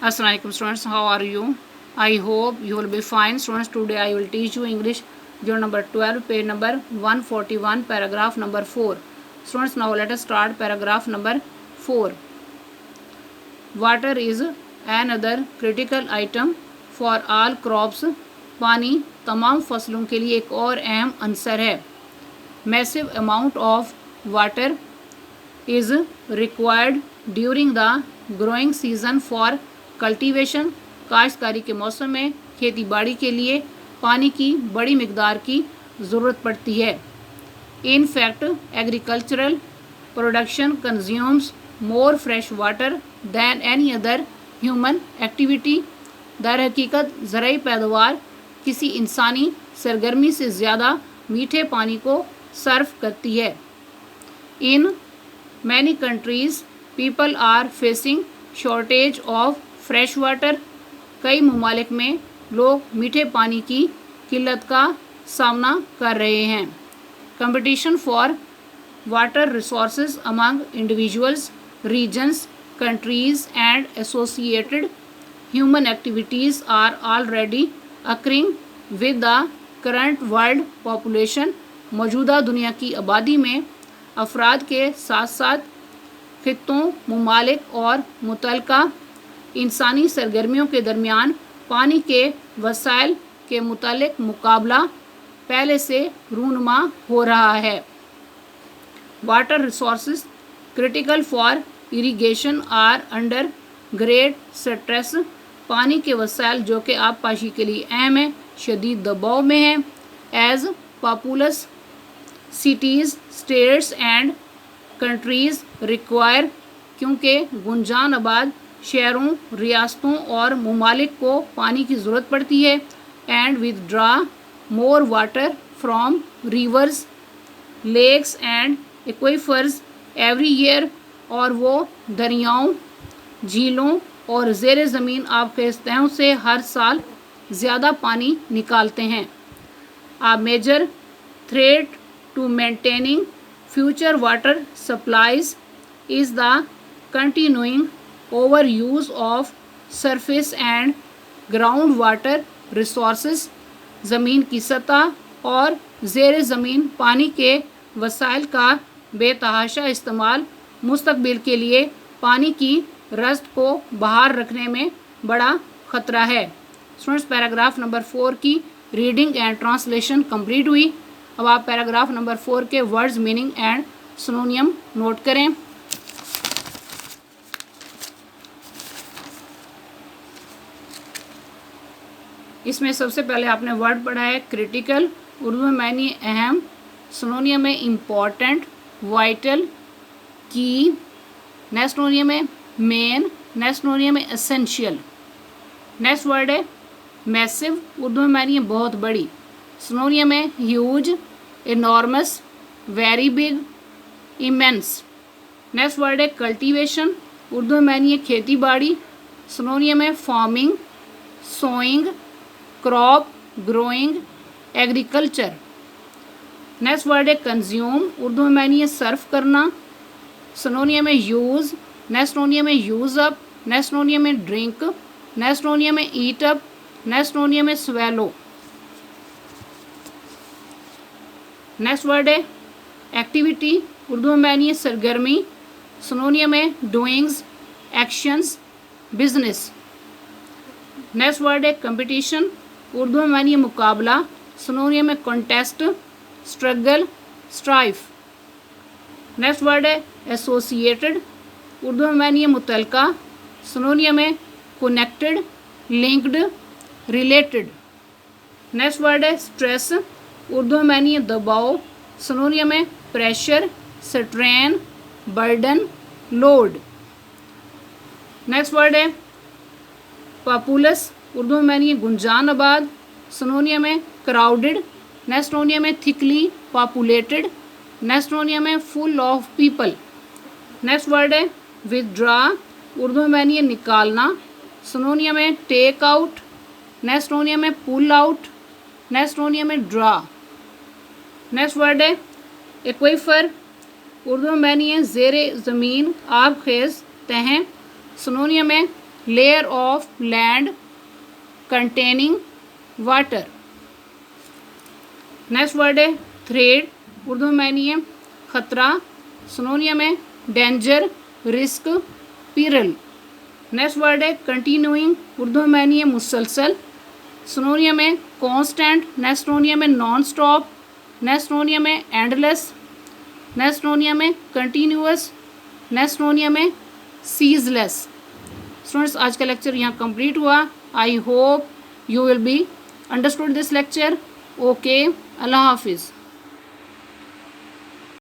Assalamualaikum students, how are you? I hope you will be fine. Students, today I will teach you English, unit number 12, page number 141, paragraph number 4. Students, now let us start paragraph number 4. Water is another critical item for all crops. पानी तमाम फसलों के लिए एक और अहम अंसर है. Massive amount of water is required during the growing season for cultivation. काश्तकारी के मौसम में खेती बाड़ी के लिए पानी की बड़ी मिकदार की ज़रूरत पड़ती है. In fact, agricultural production consumes more fresh water than any other human activity. दर हकीकत ज़राई पैदावार किसी इंसानी सरगर्मी से ज़्यादा मीठे पानी को सर्व करती है. In many countries, people are facing shortage of fresh water. कई ममालिक में लोग मीठे पानी की किल्लत का सामना कर रहे हैं. Competition for water resources among individuals, regions, countries and associated human activities are already occurring with the current world population. मौजूदा दुनिया की आबादी में अफराद के साथ साथ खित्तों, ममालिक और मुतल्लिका इंसानी सरगर्मियों के दरमियान पानी के वसाइल के मुतालिक मुकाबला पहले से रूनुमा हो रहा है. Water resources critical for irrigation are under great stress. पानी के वसाइल जो कि आबपाशी के लिए अहम है, शदीद दबाव में है. As populous cities, states and countries require, क्योंकि गुंजान आबाद शहरों, रियासतों और ममालिक को पानी की ज़रूरत पड़ती है. And withdraw more water from rivers, lakes and aquifers every year, और वो दरियाओं, झीलों और ज़ेर ज़मीन आबखेज़ तहों से हर साल ज़्यादा पानी निकालते हैं. A major threat to maintaining future water supplies is the continuing overuse of surface and groundwater resources. ज़मीन की सतह और ज़ेर ज़मीन पानी के वसाइल का बेतहाशा इस्तेमाल मुस्तकबिल के लिए पानी की रज़्क़ को बहार रखने में बड़ा ख़तरा है. स्टूडेंट्स, पैराग्राफ नंबर 4 की रीडिंग एंड ट्रांसलेशन कंप्लीट हुई. अब आप पैराग्राफ नंबर 4 के वर्ड्स, मीनिंग एंड सिनोनियम नोट करें. इसमें सबसे पहले आपने वर्ड पढ़ा है क्रिटिकल, उर्दू में मायने अहम, सिनोनियम में इम्पॉर्टेंट, वाइटल, की. नेक्स्ट सिनोनियम में मेन, नेक्स्ट सिनोनियम में एसेंशियल. नेक्स्ट वर्ड है मैसिव, उर्दू में मायने बहुत बड़ी. सिनोनियम है huge, enormous, very big, immense. Next word है कल्टीवेशन, उर्दू में मायने खेती बाड़ी. सिनोनियम है farming, sowing, crop, growing, agriculture. Next word है कंज्यूम, उर्दू में मायने सर्व करना. सिनोनियम है यूज़, नेक्स्ट सिनोनियम है यूज़ अप, नेक्स्ट सिनोनियम है ड्रिंक, नेक्स्ट सिनोनियम है ईट अप, नेक्स्ट सिनोनियम है स्वेलो. नेक्स्ट वर्ड है एक्टिविटी, उर्दू में मायने सरगर्मी. सिनोनियम है doings, actions, business. Next word है कंपटीशन, उर्दू में मायने मुकाबला. सिनोनियम है contest, struggle, strife. Next word है एसोसिएटेड, उर्दू में मायने मुतल्लिका. सिनोनियम है connected, linked, related. Next word है स्ट्रेस, उर्दू में मायने दबाव. सिनोनियम है pressure, strain, burden, load. Next word है पॉपुलस, उर्दू में मायने गुंजान आबाद. सिनोनियम है क्राउडेड. नेक्स्ट सिनोनियम है थिकली पॉपुलेटेड. नेक्स्ट सिनोनियम है full of people. Next word है विदड्रा, उर्दू में मायने निकालना. सिनोनियम है टेक आउट. नेक्स्ट सिनोनियम है पुल आउट. नेक्स्ट सिनोनियम है ड्रा. नेक्स्ट वर्ड है एक्वीफर, उर्दू में मायने ज़ेर ज़मीन आबखेज़ तहें. सिनोनियम है layer of land containing water. Next word है थ्रेड, उर्दू में मायने है खतरा, सिनोनियम है डेंजर, रिस्क, पीरल. नेक्स्ट वर्ड है कंटिन्यूइंग, उर्दू में मायने है मुसलसल, सिनोनियम है कांस्टेंट, नेक्स्ट सिनोनियम है नॉन स्टॉप, नेक्स्ट सिनोनियम है एंडलेस, नेक्स्ट सिनोनियम है कंटिन्यूअस, नेक्स्ट सिनोनियम है सीजलेस. स्टूडेंट्स आज का लेक्चर यहाँ कंप्लीट हुआ. I hope you will be understood this lecture. Okay, Allah हाफिज़.